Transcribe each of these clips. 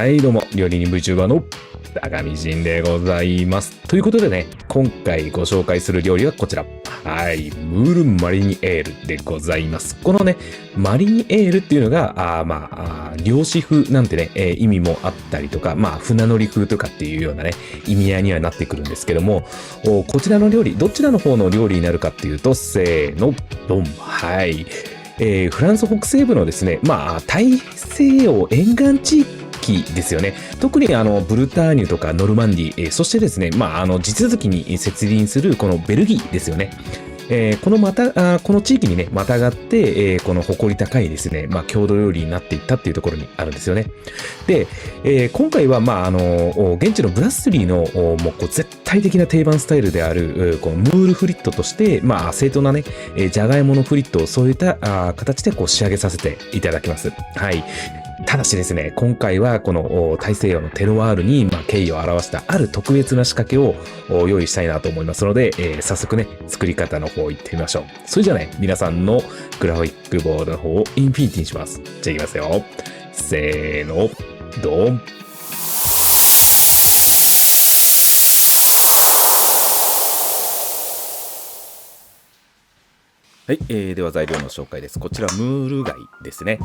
はい、どうも、料理人 VTuber の高見仁でございます。ということでね、今回ご紹介する料理はこちら。はい、ムールマリニエールでございます。このね、マリニエールっていうのが、漁師風なんてね、意味もあったりとか、船乗り風とかっていうようなね、意味合いにはなってくるんですけども、こちらの料理、どちらの方の料理になるかっていうと、せーの、ドン。はい。フランス北西部のですね、大西洋沿岸地域ですよね。特にブルターニュとかノルマンディ、そしてですね、地続きに接隣するこのベルギーですよね。この地域にね、またがって、この誇り高いですね、郷土料理になっていったっていうところにあるんですよね。で、今回は、現地のブラッスリーの、もうこう絶対的な定番スタイルである、このムールフリットとして、正当なね、じゃがいものフリットをそういった形でこう仕上げさせていただきます。はい。ただしですね、今回はこの大西洋のテロワールに敬意を表したある特別な仕掛けを用意したいなと思いますので、早速ね、作り方の方行ってみましょう。それじゃあね、皆さんのグラフィックボードの方をインフィニティにします。じゃあいきますよ。せーの、ドン。はい、では材料の紹介です。こちらムール貝ですね。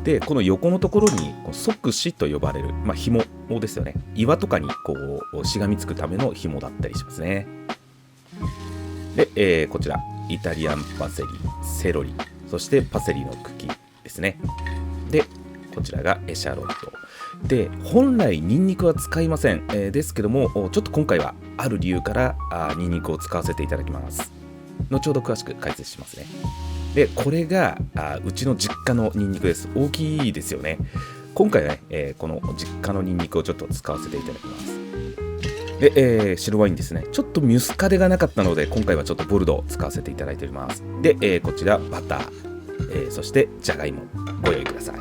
で、この横のところに側枝と呼ばれる、紐ですよね。岩とかにこうしがみつくための紐だったりしますね。で、こちらイタリアンパセリ、セロリ、そしてパセリの茎ですね。で、こちらがエシャロット。で、本来ニンニクは使いません。ですけども、ちょっと今回はある理由からニンニクを使わせていただきます。後ほど詳しく解説しますね。で、これがうちの実家のニンニクです。大きいですよね。今回はね、この実家のニンニクをちょっと使わせていただきます。で、白ワインですね。ちょっとミュスカデがなかったので、今回はちょっとボルドー使わせていただいております。で、こちらバター、そしてじゃがいもご用意くださ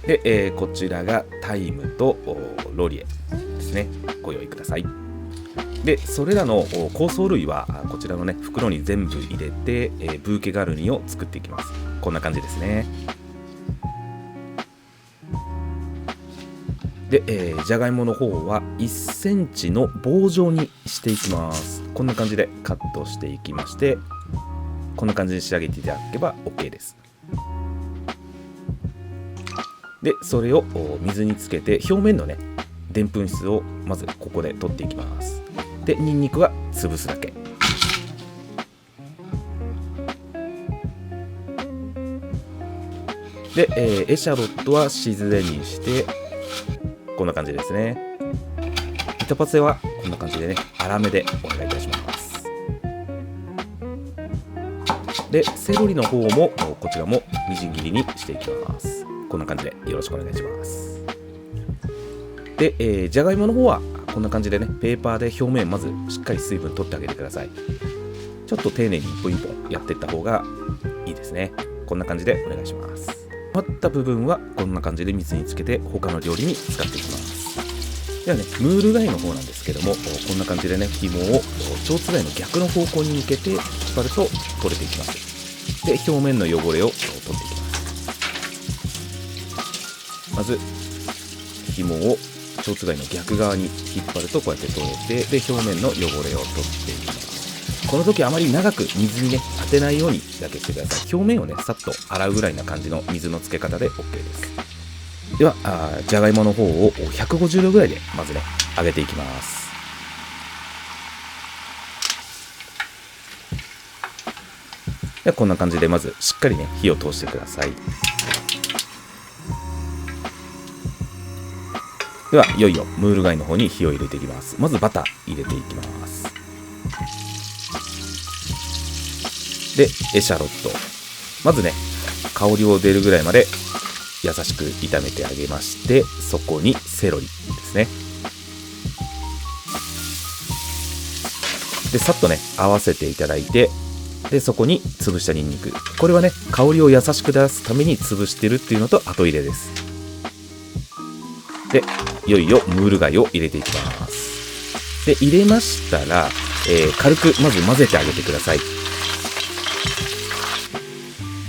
い。で、こちらがタイムとロリエですね。ご用意ください。で、それらの香草類はこちらのね、袋に全部入れて、ブーケガルニを作っていきます。こんな感じですね。で、じゃがいもの方は1センチの棒状にしていきます。こんな感じでカットしていきまして、こんな感じに仕上げていただけば OK です。で、それを水につけて表面のね、でんぷん質をまずここで取っていきます。で、ニンニクは潰すだけ。で、エシャロットはしずれにしてこんな感じですね。板パセはこんな感じでね、粗めでお願いいたします。で、セロリの方もこちらもみじん切りにしていきます。こんな感じでよろしくお願いします。で、じゃがいもの方はこんな感じでね、ペーパーで表面まずしっかり水分取ってあげてください。ちょっと丁寧に一本一本やっていった方がいいですね。こんな感じでお願いします。余った部分はこんな感じで水につけて他の料理に使っていきます。ではね、ムール貝の方なんですけども、こんな感じでね、紐を蝶つがいの逆の方向に向けて引っ張ると取れていきます。で、表面の汚れを取っていきます。まず紐を蝶つがいの逆側に引っ張るとこうやって取れて、で、表面の汚れを取っていきます。この時あまり長く水にね当てないようにだけしてください。表面をねさっと洗うぐらいな感じの水のつけ方で OK です。ではじゃがいもの方を150度ぐらいでまずね揚げていきます。ではこんな感じでまずしっかりね火を通してください。ではいよいよムール貝の方に火を入れていきます。まずバター入れていきます。で、エシャロット。まずね、香りを出るぐらいまで優しく炒めてあげまして、そこにセロリですね。で、さっとね、合わせていただいて、で、そこに潰したニンニク。これはね、香りを優しく出すために潰してるっていうのと後入れです。で、いよいよムール貝を入れていきます。で、入れましたら、軽くまず混ぜてあげてください。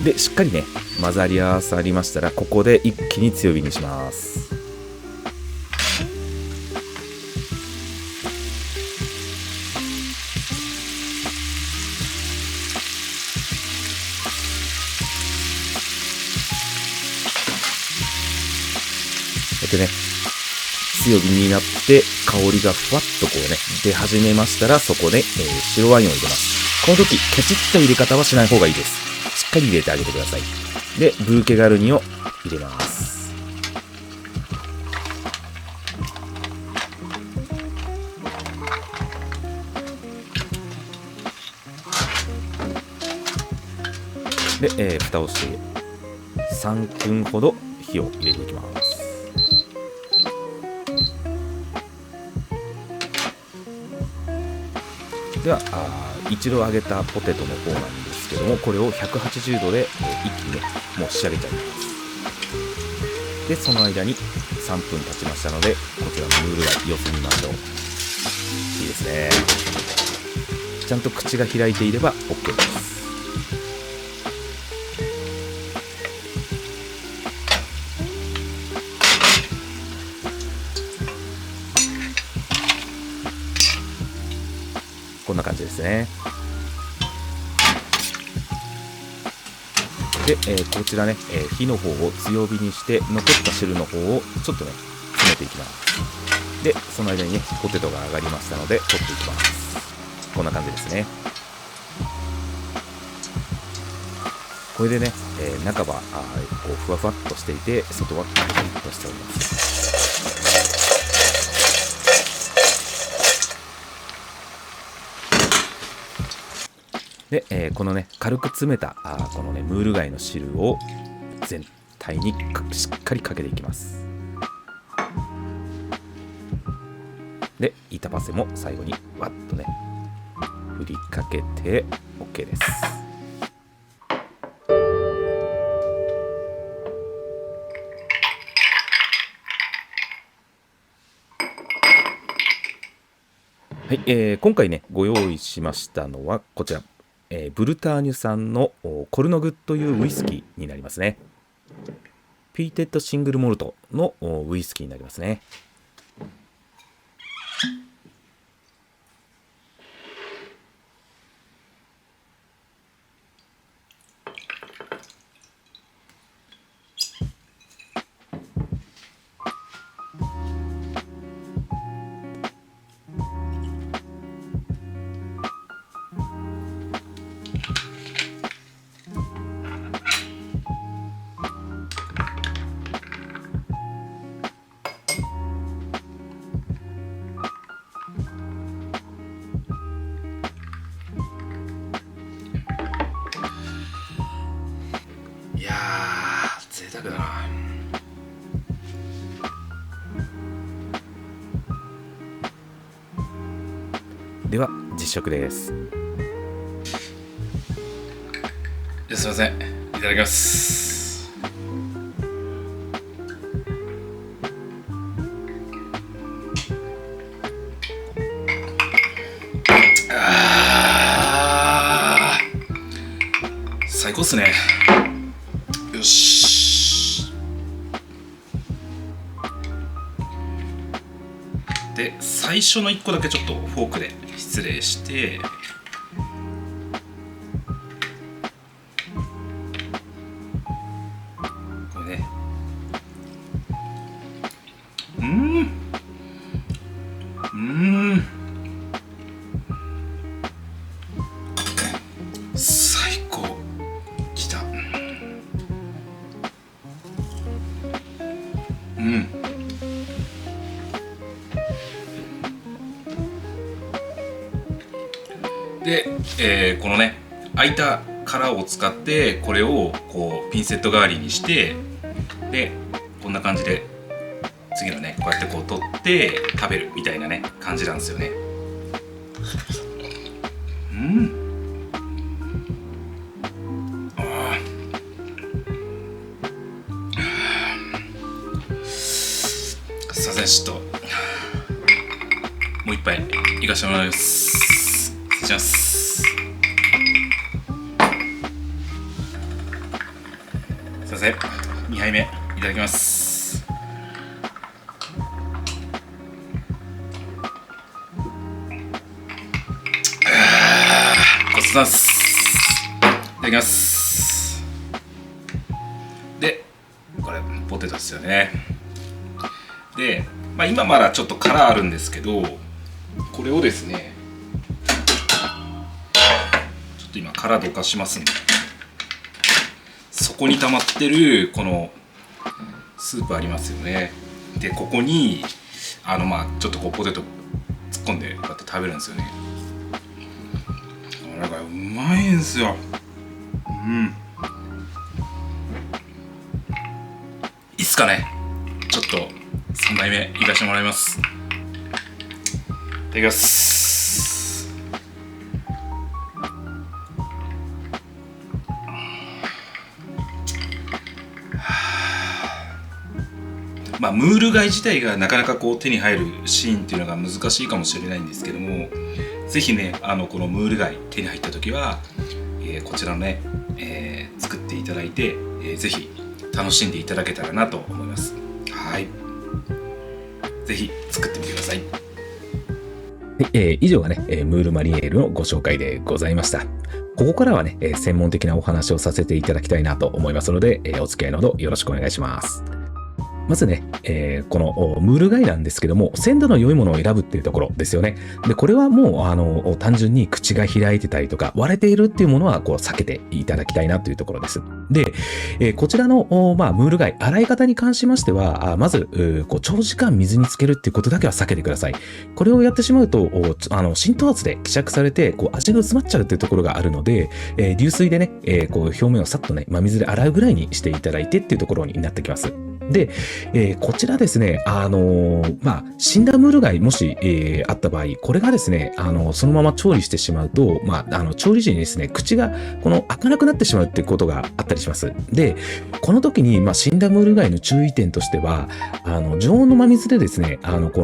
で、しっかりね、混ざり合わさりましたら、ここで一気に強火にします。でね、強火になって香りがふわっとこうね出始めましたら、そこで、白ワインを入れます。この時ケチった入れ方はしない方がいいです。しっかり入れてあげてください。でブーケガルニを入れます。で、蓋をして3分ほど火を入れていきます。では一度揚げたポテトの方なんですけども、これを180度で、一気にねもう仕上げちゃいます。でその間に3分経ちましたので、こちらのムール貝様子見ましょう。いいですね。ちゃんと口が開いていれば OK です。こんな感じですね。で、こちらね、火の方を強火にして残った汁の方をちょっとね詰めていきます。でその間にねポテトが上がりましたので取っていきます。こんな感じですね。これでね、中はこうふわふわっとしていて、外はカリカリっとしております。で、このね軽く詰めたこのねムール貝の汁を全体にしっかりかけていきます。で板パセも最後にわっとね振りかけて OK です。はい、今回ねご用意しましたのはこちら、ブルターニュ産のコルノグというウイスキーになりますね。ピーテッドシングルモルトのウイスキーになりますね。いやー贅沢だな。では実食です。すいません、いただきます。最高っすね。よし。で最初の1個だけちょっとフォークで失礼して、これね、最高。きた。で、このね空いた殻を使ってこれをこうピンセット代わりにして、でこんな感じで次のねこうやってこう取って食べるみたいなね感じなんですよね。すいません、ちょっともう一杯いかしてもらいます。失礼します。せん。2杯目いただきます。ごちそうさまです。いただきます。で、これポテトですよね。で、今まだちょっと殻あるんですけど、これをですね、ちょっと今殻どかしますんで、そこに溜まってるこのスープありますよね。で、ここにちょっとこうポテト突っ込んでこうやって食べるんですよね。だからうまいんですよ。いいっすかね。ちょっと3杯目いかしてもらいます。いただきます。ムール貝自体がなかなかこう手に入るシーンっていうのが難しいかもしれないんですけども、ぜひねこのムール貝手に入った時は、こちらのね、作っていただいて、ぜひ楽しんでいただけたらなと思います。はい、ぜひ作ってみてください。以上がね、ムールマリネールのご紹介でございました。ここからはね、専門的なお話をさせていただきたいなと思いますので、お付き合いのほどよろしくお願いします。まずね、このムール貝なんですけども、鮮度の良いものを選ぶっていうところですよね。で、これはもう単純に口が開いてたりとか割れているっていうものはこう避けていただきたいなというところです。で、こちらのムール貝洗い方に関しましては、まずこう長時間水につけるっていうことだけは避けてください。これをやってしまうと浸透圧で希釈されてこう味が薄まっちゃうっていうところがあるので、流水でね、こう表面をさっとね真水で洗うぐらいにしていただいてっていうところになってきます。で、こちらですね、死んだムール貝もし、あった場合、これがですね、そのまま調理してしまうと、調理時にですね、口が開かなくなってしまうっていうことがあったりします。で、この時に、死んだムール貝の注意点としては、常温の真水でですね、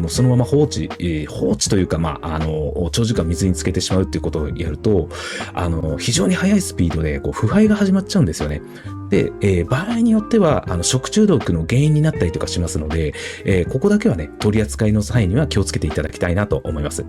そのまま放置というか、長時間水につけてしまうっていうことをやると、非常に速いスピードで、腐敗が始まっちゃうんですよね。で、場合によっては食中毒の原因になったりとかしますので、ここだけはね取り扱いの際には気をつけていただきたいなと思います。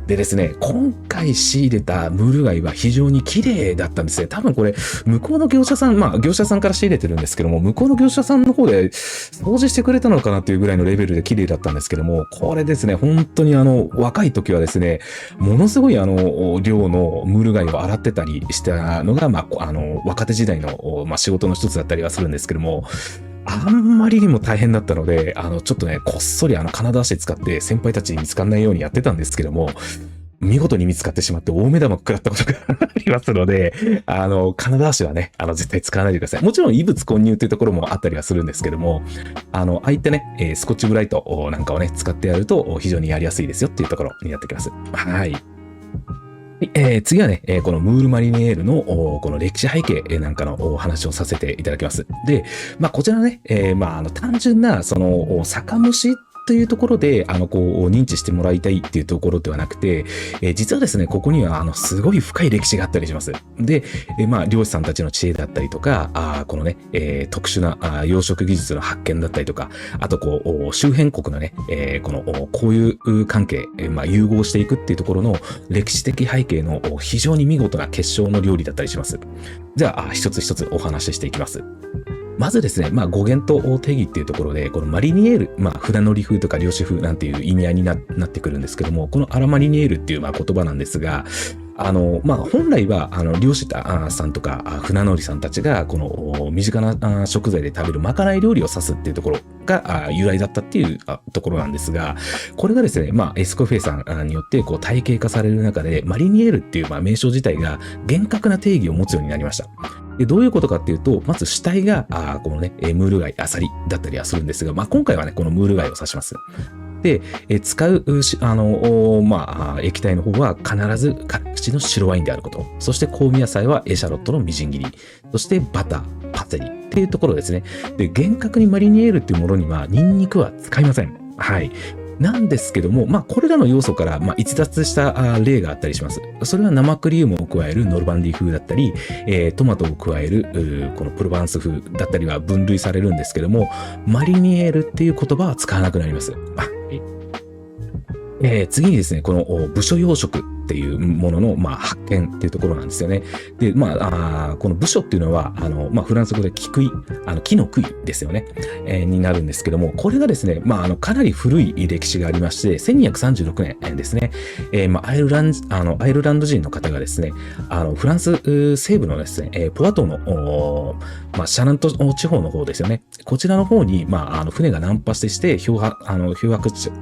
でですね、今回仕入れたムール貝は非常に綺麗だったんですね。多分これ向こうの業者さん、業者さんから仕入れてるんですけども、向こうの業者さんの方で掃除してくれたのかなというぐらいのレベルで綺麗だったんですけども、これですね、本当に若い時はですね、ものすごい量のムール貝を洗ってたりしたのが、若手時代の、仕事の一つだったりはするんですけども、あんまりにも大変だったので、ちょっとね、こっそり金沢市使って先輩たちに見つかんないようにやってたんですけども、見事に見つかってしまって大目玉食らったことがありますので、金沢市はね、絶対使わないでください。もちろん異物混入っていうところもあったりはするんですけども、ああいったね、スコッチブライトなんかをね、使ってやると非常にやりやすいですよっていうところになってきます。はい。次はね、このムールマリネールのこの歴史背景なんかのお話をさせていただきます。で、こちらね、単純なその酒蒸しというところで認知してもらいたいっていうところではなくて、実はですねここにはすごい深い歴史があったりします。で、漁師さんたちの知恵だったりとか、このね、特殊な養殖技術の発見だったりとか、あと周辺国のね、交友関係、融合していくっていうところの歴史的背景の非常に見事な結晶の料理だったりします。じゃあ一つ一つお話ししていきます。まずですね、語源と定義っていうところで、このマリニエール、船乗り風とか漁師風なんていう意味合いになってくるんですけども、このアラマリニエールっていう言葉なんですが、本来は漁師さんとか船乗りさんたちがこの身近な食材で食べるまかない料理を指すっていうところが由来だったっていうところなんですが、これがですね、エスコフェイさんによって体系化される中で、マリニエールっていう名称自体が厳格な定義を持つようになりました。で、どういうことかっていうと、まず主体がこのねムール貝、アサリだったりはするんですが、今回はねこのムール貝を指します。で、使う液体の方は必ず辛口の白ワインであること、そして香味野菜はエシャロットのみじん切り、そしてバター、パセリっていうところですね。で、厳格にマリニエールっていうものにはニンニクは使いません。はい。なんですけども、これらの要素から、逸脱した例があったりします。それは生クリームを加えるノルマンディー風だったり、トマトを加えるこのプロバンス風だったりは分類されるんですけども、マリニエールっていう言葉は使わなくなります。次にですね、この部署養殖っていうものの、発見っていうところなんですよね。で、この部署っていうのは、フランス語で木の杭ですよね、になるんですけども、これがですね、かなり古い歴史がありまして、1236年ですね、アイルランド人の方がですね、フランス西部のですね、ポワ島の、シャナント地方の方ですよね。こちらの方に、船が難破して漂白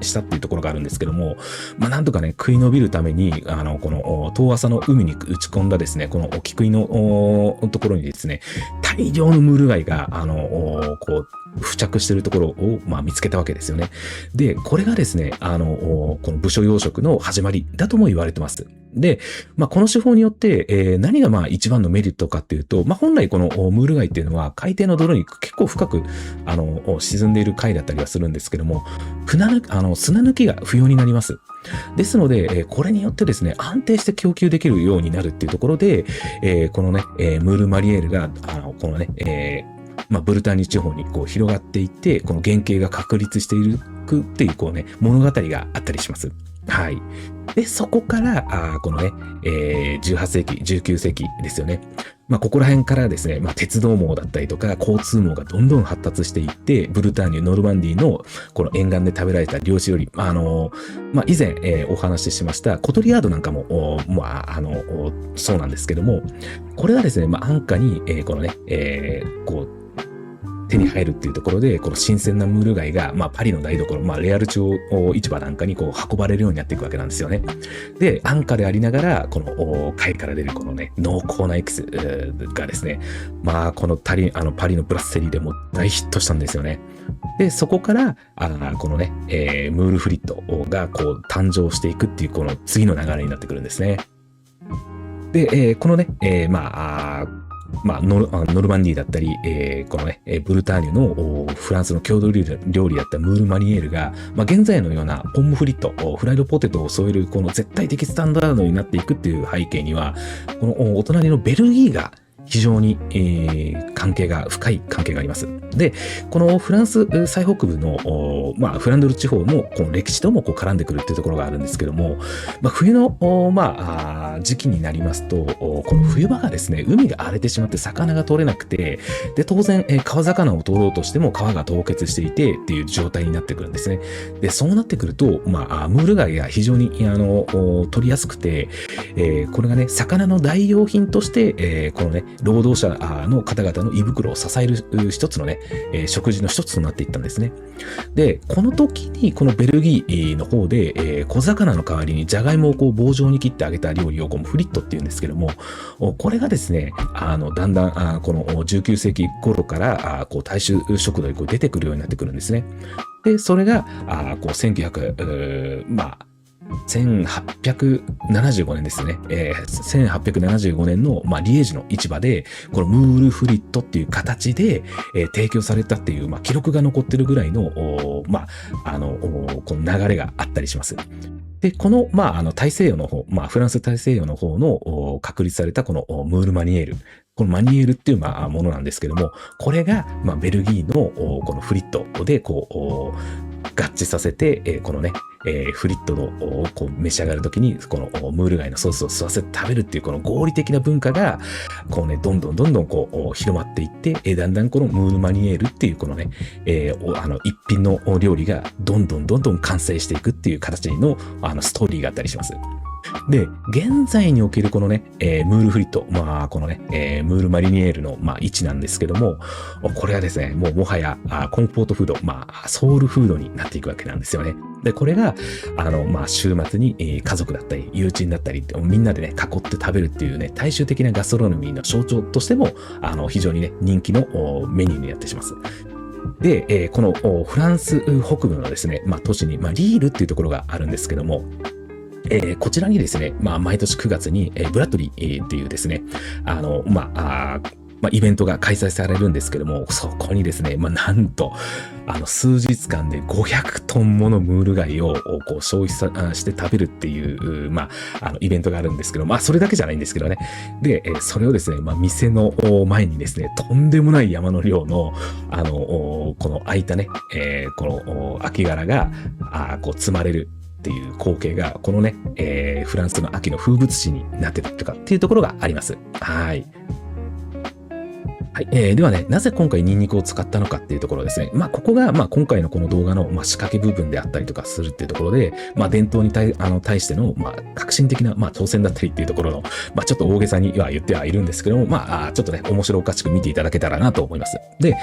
したっていうところがあるんですけども、なんとかね、食い延びるために、この遠浅の海に打ち込んだですね、この沖食いのところにですね、大量のムール貝が、付着しているところを、見つけたわけですよね。で、これがですね、この部署養殖の始まりだとも言われてます。で、この手法によって、何が一番のメリットかっていうと、本来このムール貝っていうのは海底の泥に結構深く、沈んでいる貝だったりはするんですけども、砂抜きが不要になります。ですので、これによってですね、安定して供給できるようになるっていうところで、このね、ムールマリエールが、このね、ブルターニュ地方にこう広がっていって、この原型が確立していくっていうこうね、物語があったりします。はい。で、そこから、このね、18世紀、19世紀ですよね。ここら辺からですね、鉄道網だったりとか、交通網がどんどん発達していって、ブルターニュ、ノルマンディーのこの沿岸で食べられた漁師より、以前、お話ししました、コトリアードなんかも、そうなんですけども、これがですね、安価に、このね、手に入るっていうところで、この新鮮なムール貝が、パリの台所、レアル地方市場なんかにこう運ばれるようになっていくわけなんですよね。で、安価でありながら、この貝から出るこのね、濃厚なエキスがですね、このパリのブラッセリーでも大ヒットしたんですよね。で、そこから、このね、ムールフリットがこう誕生していくっていう、この次の流れになってくるんですね。で、このね、ノルマンディーだったり、このね、ブルターニュのフランスの郷土料理だったムールマリエールが、現在のようなポンムフリット、フライドポテトを添えるこの絶対的スタンダードになっていくっていう背景には、このお隣のベルギーが非常に、深い関係があります。で、このフランス最北部の、フランドル地方のこの歴史ともこう絡んでくるっていうところがあるんですけども、冬の、時期になりますと、この冬場がですね、海が荒れてしまって魚が取れなくて、で、当然、川魚を取ろうとしても川が凍結していてっていう状態になってくるんですね。で、そうなってくると、ムール貝が非常に、取りやすくて、これがね、魚の代用品として、このね、労働者の方々の胃袋を支える一つのね、食事の一つとなっていったんですね。で、この時にこのベルギーの方で、小魚の代わりにジャガイモをこう棒状に切ってあげた料理をこうフリットっていうんですけども、これがですね、だんだんこの19世紀頃からこう大衆食堂にこう出てくるようになってくるんですね。で、それがこう1875年ですね。1875年の、リエージュの市場で、このムールフリットっていう形で、提供されたっていう、記録が残ってるぐらいの、この流れがあったりします。で、この、大西洋の方、フランス大西洋の方の確立されたこのムールマニエール。このマニエールっていうものなんですけども、これが、ベルギーのこのフリットで、こう、合致させて、このね、フリットのこう召し上がるときに、このムール貝のソースを吸わせて食べるっていう、この合理的な文化が、こうね、どんどんこう、広まっていって、だんだんこのムールマニエールっていう、このね、一品の料理が、どんどん完成していくっていう形の、ストーリーがあったりします。で、現在におけるこのね、ムールフリット、このね、ムールマリニエールの、位置なんですけども、これはですね、もはや、コンフォートフード、ソウルフードになっていくわけなんですよね。で、これが、週末に、家族だったり、友人だったり、みんなでね、囲って食べるっていうね、大衆的なガストロノミーの象徴としても、非常にね、人気のメニューになってします。で、このフランス北部のですね、都市に、リールっていうところがあるんですけども、こちらにですね、毎年9月に、ブラッドリーっていうですね、イベントが開催されるんですけども、そこにですね、なんと、数日間で500トンものムール貝をこう消費して食べるっていう、イベントがあるんですけど、それだけじゃないんですけどね。で、それをですね、店の前にですね、とんでもない山の量の、この空いたね、この秋殻が、こう積まれるっていう光景が、このね、フランスの秋の風物詩になってたとかっていうところがあります。はい。はい。ではね、なぜ今回ニンニクを使ったのかっていうところですね。ここが、今回のこの動画の、仕掛け部分であったりとかするっていうところで、伝統に対しての、革新的な、挑戦だったりっていうところの、ちょっと大げさには言ってはいるんですけども、ちょっとね、面白おかしく見ていただけたらなと思います。で、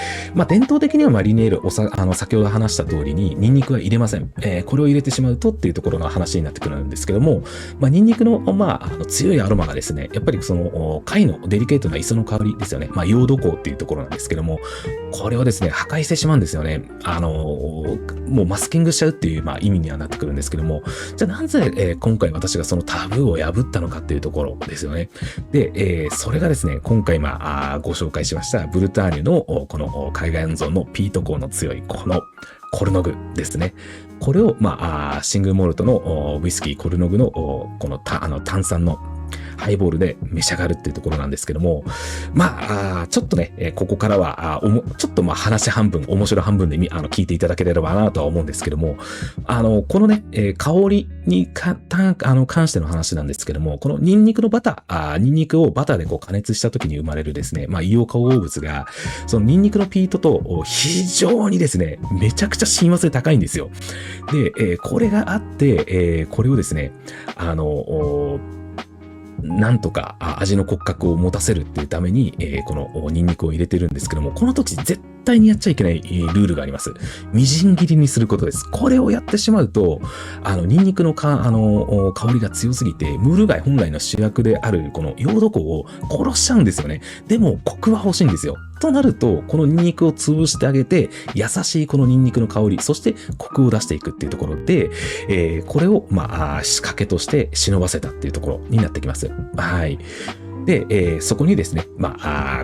伝統的にはリネール、先ほど話した通りに、ニンニクは入れません。これを入れてしまうとっていうところの話になってくるんですけども、ニンニクの、強いアロマがですね、やっぱりその、貝のデリケートな磯の香りですよね。ヨード香っていうところなんですけども、これをですね、破壊してしまうんですよね。もうマスキングしちゃうっていう、意味にはなってくるんですけども、じゃあなぜ、今回私がそのタブーを破ったのかっていうところですよね。で、それがですね、今回ご紹介しましたブルターニュのこの海岸ゾーンのピート香の強いこのコルノグですね。これを、シングルモルトのウイスキーコルノグのこの炭酸のハイボールで召し上がるっていうところなんですけども、ちょっとね、ここからは、ちょっと話半分、面白半分で聞いていただければなとは思うんですけども、このね、香りに関しての話なんですけども、このニンニクのニンニクをバターでこう加熱した時に生まれるですね、硫黄化合物が、そのニンニクのピートと非常にですね、めちゃくちゃ親和性高いんですよ。で、これがあって、これをですね、なんとか味の骨格を持たせるっていうために、このニンニクを入れてるんですけども、この時絶対にやっちゃいけないルールがあります。みじん切りにすることです。これをやってしまうと、ニンニクの香りが強すぎて、ムール貝本来の主役であるこのヨード香を殺しちゃうんですよね。でも、コクは欲しいんですよ。となると、このニンニクを潰してあげて、優しいこのニンニクの香り、そしてコクを出していくっていうところで、これを、仕掛けとして忍ばせたっていうところになってきます。はい。で、そこにですね、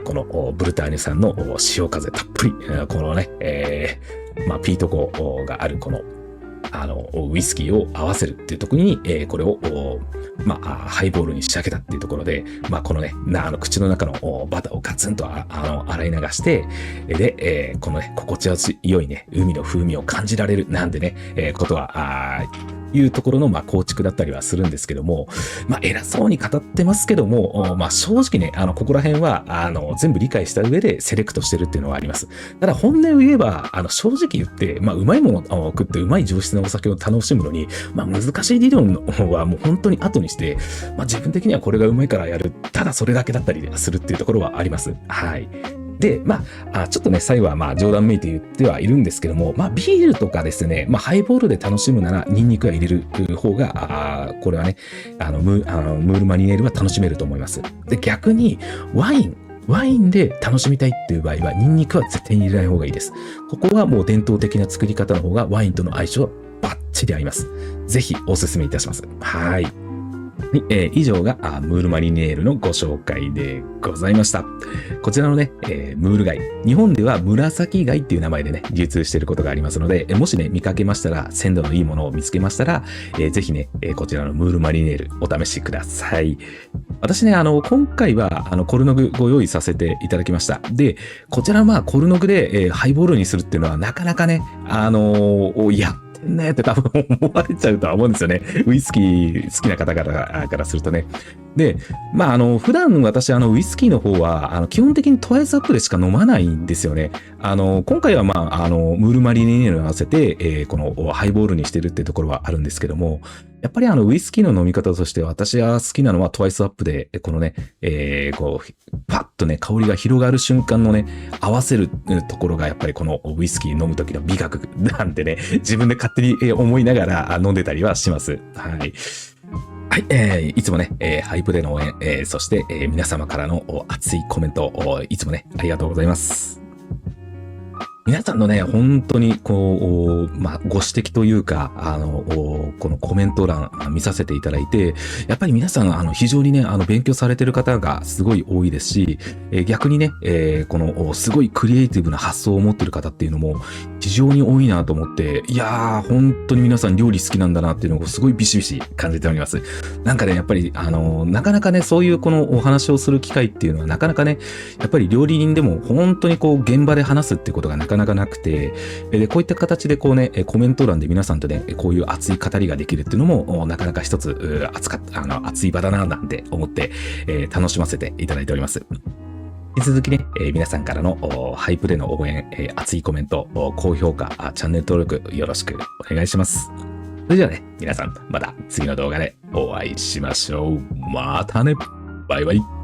このブルターニュ産の潮風たっぷり、このね、ピート香があるこのウイスキーを合わせるっていうところに、これを、ハイボールに仕上げたっていうところで、このね、口の中のバターをガツンと洗い流して、で、このね、心地よいね、海の風味を感じられるなんてね、ことは、いうところの、構築だったりはするんですけども、偉そうに語ってますけども、正直ね、ここら辺は、全部理解した上でセレクトしてるっていうのはあります。ただ、本音を言えば、正直言って、うまいものを食って、うまい上質なお酒を楽しむのに、難しい理論はもう本当に後にして、自分的にはこれがうまいからやる、ただそれだけだったりするっていうところはあります。はい。で、ちょっとね、最後は冗談めいて言ってはいるんですけども、ビールとかですね、ハイボールで楽しむなら、ニンニクは入れる方が、これはね、ムールマリネールは楽しめると思います。で、逆に、ワインで楽しみたいっていう場合は、ニンニクは絶対に入れない方がいいです。ここはもう伝統的な作り方の方が、ワインとの相性はバッチリ合います。ぜひお勧めいたします。はい。以上がムールマリネールのご紹介でございました。こちらのね、ムール貝。日本では紫貝っていう名前でね、流通していることがありますので、もしね、見かけましたら、鮮度のいいものを見つけましたら、ぜひね、こちらのムールマリネールお試しください。私ね、今回は、コルノグご用意させていただきました。で、こちらコルノグで、ハイボールにするっていうのはなかなかね、って多分思われちゃうとは思うんですよね。ウイスキー好きな方々からするとね。で、普段私ウイスキーの方は、基本的にトワイスアップでしか飲まないんですよね。今回はムールマリネールに合わせて、このハイボールにしてるってところはあるんですけども、やっぱりウイスキーの飲み方として私が好きなのはトワイスアップで、このね、パッとね、香りが広がる瞬間のね、合わせるところがやっぱりこのウイスキー飲む時の美学なんてね、自分で勝手に思いながら飲んでたりはします。はい。はい、いつもね、ハイプでの応援、そして、皆様からの熱いコメント、いつもね、ありがとうございます。皆さんのね、本当に、こう、まあ、ご指摘というか、このコメント欄見させていただいて、やっぱり皆さん、非常にね、勉強されてる方がすごい多いですし、逆にね、この、すごいクリエイティブな発想を持ってる方っていうのも、非常に多いなと思って、いやー、本当に皆さん料理好きなんだなっていうのをすごいビシビシ感じております。なんかね、やっぱり、なかなかね、そういうこのお話をする機会っていうのは、なかなかね、やっぱり料理人でも本当にこう、現場で話すってことがなかなかなくて、で、こういった形でこうね、コメント欄で皆さんとね、こういう熱い語りができるっていうのも、なかなか一つ、熱い場だな、なんて思って、楽しませていただいております。引き続きね、皆さんからのハイプでの応援、熱いコメント、高評価、チャンネル登録よろしくお願いします。それではね、皆さん、また次の動画でお会いしましょう。またね。バイバイ。